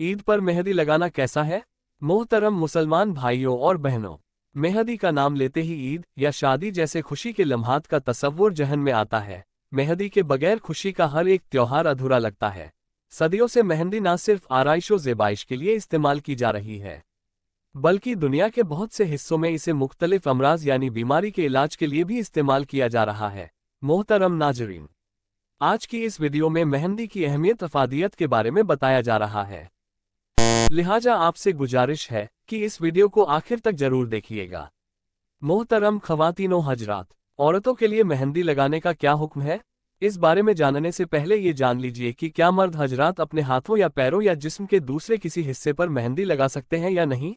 ईद पर मेहंदी लगाना कैसा है? मोहतरम मुसलमान भाइयों और बहनों, मेहंदी का नाम लेते ही ईद या शादी जैसे खुशी के लम्हात का तसव्वुर जहन में आता है। मेहंदी के बगैर खुशी का हर एक त्योहार अधूरा लगता है। सदियों से मेहंदी न सिर्फ आराइश व ज़ेबाइश के लिए इस्तेमाल की जा रही है, बल्कि दुनिया के बहुत से हिस्सों में इसे मुख्तलिफ अमराज यानी बीमारी के इलाज के लिए भी इस्तेमाल किया जा रहा है। मोहतरम नाजरीन, आज की इस वीडियो में मेहंदी की अहमियत अफादियत के बारे में बताया जा रहा है, लिहाजा आपसे गुजारिश है कि इस वीडियो को आखिर तक जरूर देखिएगा। मोहतरम ख़वातीनो हजरात, औरतों के लिए मेहंदी लगाने का क्या हुक्म है? इस बारे में जानने से पहले ये जान लीजिए कि क्या मर्द हजरात अपने हाथों या पैरों या जिस्म के दूसरे किसी हिस्से पर मेहंदी लगा सकते हैं या नहीं।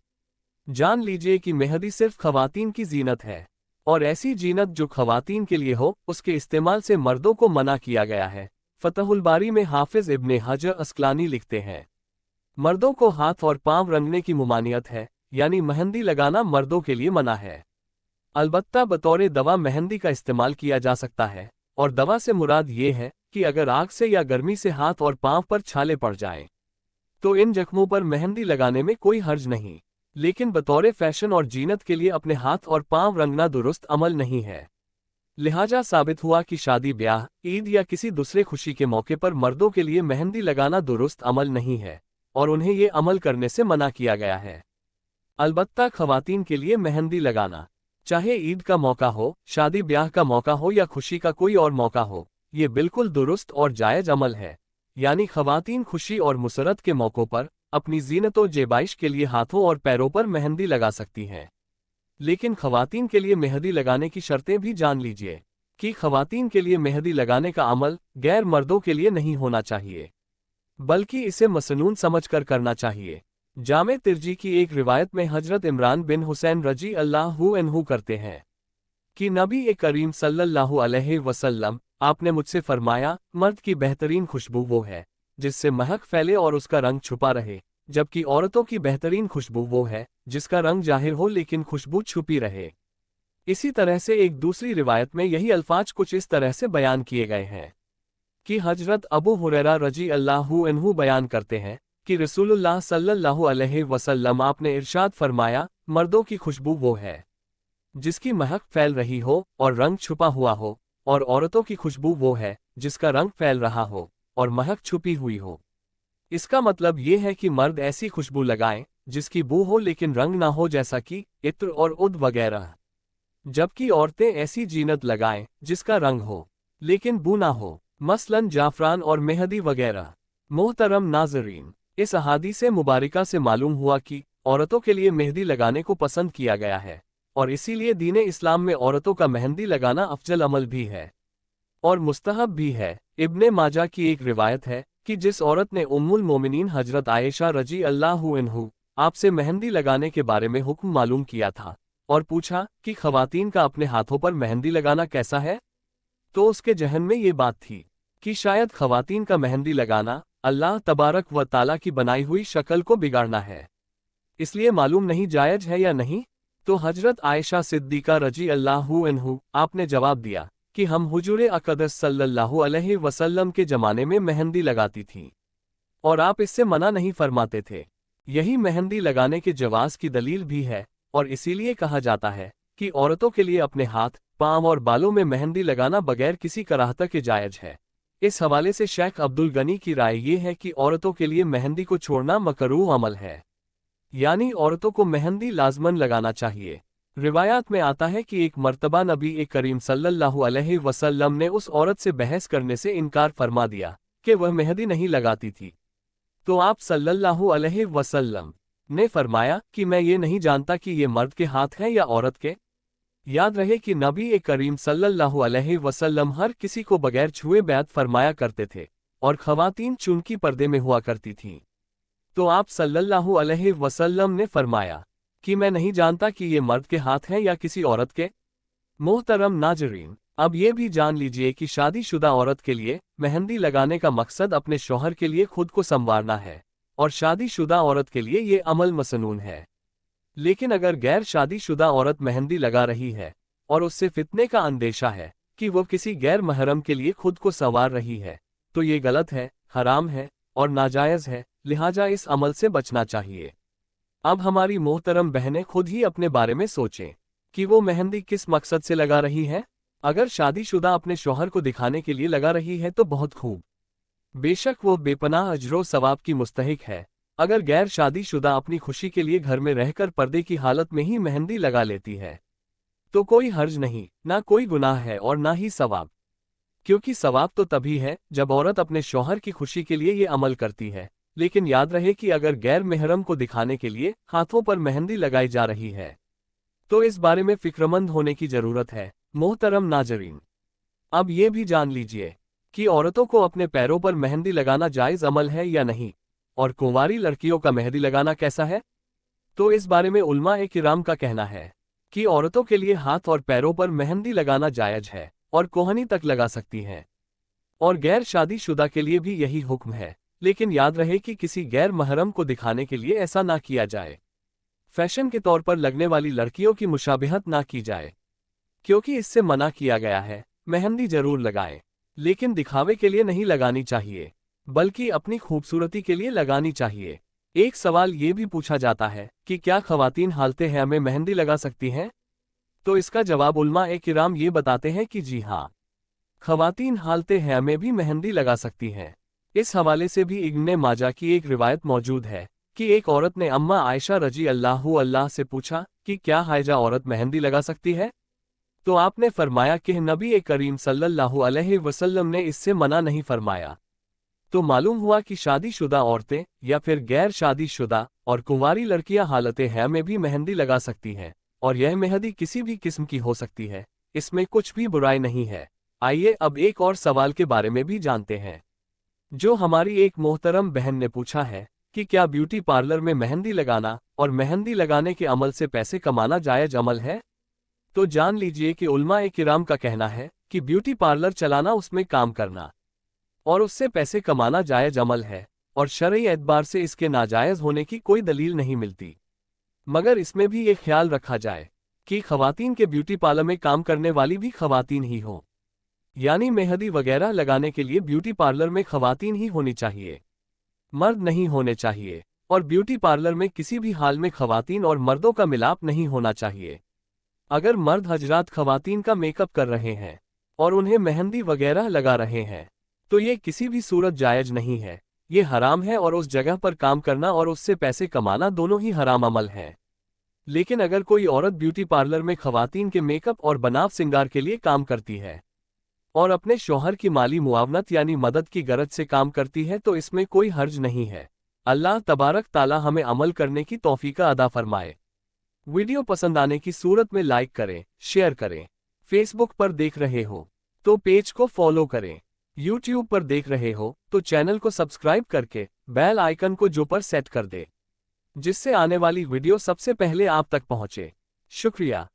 जान लीजिए कि मेहंदी सिर्फ ख़वातीन की जीनत है, और ऐसी जीनत जो ख़वातीन के लिए हो उसके इस्तेमाल से मर्दों को मना किया गया है। फतहुल बारी में हाफिज इब्ने हजर अस्कलानी लिखते हैं, मर्दों को हाथ और पांव रंगने की मुमानियत है, यानी मेहंदी लगाना मर्दों के लिए मना है। अलबत्ता बतौर दवा मेहंदी का इस्तेमाल किया जा सकता है, और दवा से मुराद ये है कि अगर आग से या गर्मी से हाथ और पांव पर छाले पड़ जाएं, तो इन जख्मों पर मेहंदी लगाने में कोई हर्ज नहीं, लेकिन बतौर फैशन और जीनत के लिए अपने हाथ और पांव रंगना दुरुस्त अमल नहीं है। लिहाजा साबित हुआ कि शादी ब्याह, ईद या किसी दूसरे खुशी के मौके पर मर्दों के लिए मेहंदी लगाना दुरुस्त अमल नहीं है, और उन्हें ये अमल करने से मना किया गया है। अलबत्ता ख़वातीन के लिए मेहंदी लगाना, चाहे ईद का मौका हो, शादी ब्याह का मौका हो या खुशी का कोई और मौका हो, ये बिल्कुल दुरुस्त और जायज़ अमल है। यानी ख़वातीन खुशी और मुसरत के मौक़ों पर अपनी ज़ीनत व ज़ेबाइश के लिए हाथों और पैरों पर मेहंदी लगा सकती हैं। लेकिन ख़वातीन के लिए मेहंदी लगाने की शर्तें भी जान लीजिए कि ख़वातीन के लिए मेहंदी लगाने का अमल गैर मर्दों के लिए नहीं होना चाहिए, बल्कि इसे मसनून समझकर करना चाहिए। जामे तिरजी की एक रिवायत में हजरत इमरान बिन हुसैन रजी अल्लाहु अन्हु करते हैं कि नबी करीम सल्लल्लाहु अलैहि वसल्लम, आपने मुझसे फरमाया, मर्द की बेहतरीन खुशबू वो है जिससे महक फैले और उसका रंग छुपा रहे, जबकि औरतों की बेहतरीन खुशबू वो है जिसका रंग जाहिर हो लेकिन खुशबू छुपी रहे। इसी तरह से एक दूसरी रिवायत में यही अल्फाज कुछ इस तरह से बयान किए गए हैं कि हजरत अबू हुरैरा रजी अल्लाहु अन्हु बयान करते हैं कि रसूलुल्लाह सल्लल्लाहु अलैहि वसल्लम आपने इरशाद फरमाया, मर्दों की खुशबू वो है जिसकी महक फैल रही हो और रंग छुपा हुआ हो, और औरतों की खुशबू वो है जिसका रंग फैल रहा हो और महक छुपी हुई हो। इसका मतलब ये है कि मर्द ऐसी खुशबू लगाएं जिसकी बू हो लेकिन रंग ना हो, जैसा कि इत्र और उद वगैरह, जबकि औरतें ऐसी जीनत लगाएं जिसका रंग हो लेकिन बू ना हो, मसलन जाफरान और मेहंदी वगैरह। मोहतरम नाज़रीन, इस अहादीस मुबारका से मालूम हुआ कि औरतों के लिए मेहंदी लगाने को पसंद किया गया है, और इसीलिए दीन इस्लाम में औरतों का मेहंदी लगाना अफजल अमल भी है और मुस्तहब भी है। इब्ने माजा की एक रिवायत है कि जिस औरत ने उम्मुल मोमिनीन हजरत आयशा रजी अल्लाहु अन्हु आपसे मेहंदी लगाने के बारे में हुक्म मालूम किया था और पूछा कि ख़वातीन का अपने हाथों पर मेहंदी लगाना कैसा है, तो उसके जहन में ये बात थी कि शायद ख़वातीन का मेहंदी लगाना अल्लाह तबारक व ताला की बनाई हुई शक्ल को बिगाड़ना है, इसलिए मालूम नहीं जायज़ है या नहीं। तो हजरत आयशा सिद्दीका रजी अल्लाहु अन्हु आपने जवाब दिया कि हम हुजूर अक़दस सल्लल्लाहु अलैहि वसल्लम के ज़माने में मेहंदी लगाती थीं, और आप इससे मना नहीं फरमाते थे। यही मेहंदी लगाने के जवाज़ की दलील भी है, और इसीलिए कहा जाता है कि औरतों के लिए अपने हाथ, पाँव और बालों में मेहंदी लगाना बगैर किसी कराहत के जायज़ है। इस हवाले से शेख अब्दुल गनी की राय ये है कि औरतों के लिए मेहंदी को छोड़ना मकरूह अमल है, यानी औरतों को मेहंदी लाजमन लगाना चाहिए। रिवायात में आता है कि एक मर्तबा नबी करीम सल्लल्लाहु अलैहि वसल्लम ने उस औरत से बहस करने से इनकार फरमा दिया कि वह मेहंदी नहीं लगाती थी, तो आप सल्लल्लाहु अलैहि वसल्लम ने फरमाया कि मैं ये नहीं जानता कि ये मर्द के हाथ हैं या औरत के। याद रहे कि नबी करीम सल्लल्लाहु अलैहि वसल्लम हर किसी को बगैर छुए बैत फरमाया करते थे, और ख़वातीन चुनकी पर्दे में हुआ करती थीं। तो आप सल्लल्लाहु अलैहि वसल्लम ने फरमाया कि मैं नहीं जानता कि ये मर्द के हाथ हैं या किसी औरत के। मोहतरम नाजरीन, अब ये भी जान लीजिए कि शादीशुदा औरत के लिए मेहंदी लगाने का मकसद अपने शौहर के लिए खुद को संवारना है, और शादीशुदा औरत के लिए ये अमल मसनून है। लेकिन अगर गैर शादीशुदा औरत मेहंदी लगा रही है और उससे फितने का अंदेशा है कि वो किसी गैर महरम के लिए खुद को संवार रही है, तो ये गलत है, हराम है और नाजायज़ है। लिहाजा इस अमल से बचना चाहिए। अब हमारी मोहतरम बहनें खुद ही अपने बारे में सोचें कि वो मेहंदी किस मकसद से लगा रही है। अगर शादीशुदा अपने शौहर को दिखाने के लिए लगा रही है तो बहुत खूब, बेशक वो बेपनाह अजरो सवाब की मुस्तहिक है। अगर गैर शादीशुदा अपनी खुशी के लिए घर में रहकर पर्दे की हालत में ही मेहंदी लगा लेती है तो कोई हर्ज नहीं, ना कोई गुनाह है और ना ही सवाब, क्योंकि सवाब तो तभी है जब औरत अपने शौहर की खुशी के लिए ये अमल करती है। लेकिन याद रहे कि अगर गैर महरम को दिखाने के लिए हाथों पर मेहंदी लगाई जा रही है तो इस बारे में फिक्रमंद होने की जरूरत है। मोहतरम नाजरीन, अब ये भी जान लीजिए कि औरतों को अपने पैरों पर मेहंदी लगाना जायज़ अमल है या नहीं, और कुंवारी लड़कियों का मेहंदी लगाना कैसा है। तो इस बारे में उलमा-ए किराम का कहना है कि औरतों के लिए हाथ और पैरों पर मेहंदी लगाना जायज़ है और कोहनी तक लगा सकती हैं, और गैर शादीशुदा के लिए भी यही हुक्म है। लेकिन याद रहे कि किसी गैर महरम को दिखाने के लिए ऐसा ना किया जाए। फैशन के तौर पर लगने वाली लड़कियों की मुशाबिहत ना की जाए, क्योंकि इससे मना किया गया है। मेहंदी जरूर लगाएं, लेकिन दिखावे के लिए नहीं लगानी चाहिए, बल्कि अपनी खूबसूरती के लिए लगानी चाहिए। एक सवाल ये भी पूछा जाता है कि क्या खवातीन हालते हैं में मेहंदी लगा सकती हैं? तो इसका जवाब उलमा-ए किराम ये बताते हैं कि जी हाँ, खवातीन हालते हैं में भी मेहंदी लगा सकती हैं। इस हवाले से भी इब्ने माजा की एक रिवायत मौजूद है कि एक औरत ने अम्मा आयशा रजी अल्लाह से पूछा कि क्या हाइजा औरत मेहंदी लगा सकती है? तो आपने फरमाया कि नबी करीम सल्लल्लाहु अलैहि वसल्लम ने इससे मना नहीं फरमाया। तो मालूम हुआ कि शादीशुदा औरतें या फिर गैर शादीशुदा और कुंवारी लड़कियां हालते हैं में भी मेहंदी लगा सकती हैं, और यह मेहंदी किसी भी किस्म की हो सकती है, इसमें कुछ भी बुराई नहीं है। आइए अब एक और सवाल के बारे में भी जानते हैं, जो हमारी एक मोहतरम बहन ने पूछा है कि क्या ब्यूटी पार्लर में मेहंदी लगाना और मेहंदी लगाने के अमल से पैसे कमाना जायज़ अमल है? तो जान लीजिए कि उलमा-ए किराम का कहना है कि ब्यूटी पार्लर चलाना, उसमें काम करना और उससे पैसे कमाना जायज़ अमल है, और शरई एतबार से इसके नाजायज़ होने की कोई दलील नहीं मिलती। मगर इसमें भी ये ख्याल रखा जाए कि खवातीन के ब्यूटी पार्लर में काम करने वाली भी खवातीन ही हों, यानी मेहंदी वगैरह लगाने के लिए ब्यूटी पार्लर में खवातीन ही होनी चाहिए, मर्द नहीं होने चाहिए। और ब्यूटी पार्लर में किसी भी हाल में खवातीन और मर्दों का मिलाप नहीं होना चाहिए। अगर मर्द हजरात खवातीन का मेकअप कर रहे हैं और उन्हें मेहंदी वगैरह लगा रहे हैं तो ये किसी भी सूरत जायज़ नहीं है, ये हराम है, और उस जगह पर काम करना और उससे पैसे कमाना दोनों ही हराम अमल हैं। लेकिन अगर कोई औरत ब्यूटी पार्लर में खवातीन के मेकअप और बनाव सिंगार के लिए काम करती है और अपने शौहर की माली मुआवनत यानी मदद की गरज से काम करती है तो इसमें कोई हर्ज नहीं है। अल्लाह तबारक ताला हमें अमल करने की तौफीका अदा फरमाए। वीडियो पसंद आने की सूरत में लाइक करें, शेयर करें। फेसबुक पर देख रहे हो तो पेज को फॉलो करें। यूट्यूब पर देख रहे हो तो चैनल को सब्सक्राइब करके बेल आइकन को जो पर सेट कर दे, जिससे आने वाली वीडियो सबसे पहले आप तक पहुंचे। शुक्रिया।